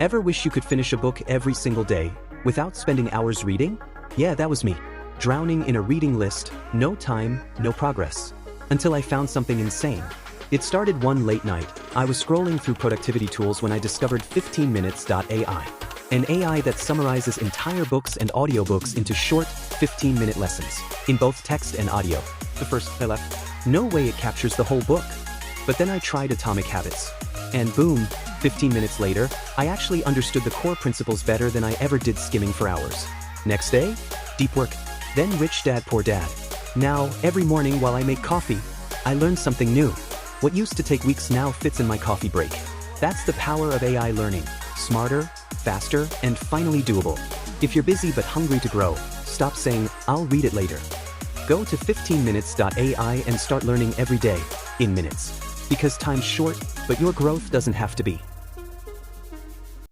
Ever wish you could finish a book every single day without spending hours reading? Yeah, that was me. Drowning in a reading list, no time, no progress. Until I found something insane. It started one late night. I was scrolling through productivity tools when I discovered 15Minutes.ai, an AI that summarizes entire books and audiobooks into short, 15-minute lessons, in both text and audio. The first I left, no way it captures the whole book. But then I tried Atomic Habits. And boom, 15 minutes later, I actually understood the core principles better than I ever did skimming for hours. Next day, deep work, then Rich Dad Poor Dad. Now, every morning while I make coffee, I learn something new. What used to take weeks now fits in my coffee break. That's the power of AI learning. Smarter, faster, and finally doable. If you're busy but hungry to grow, stop saying, "I'll read it later." Go to 15Minutes.ai and start learning every day, in minutes. Because time's short, but your growth doesn't have to be.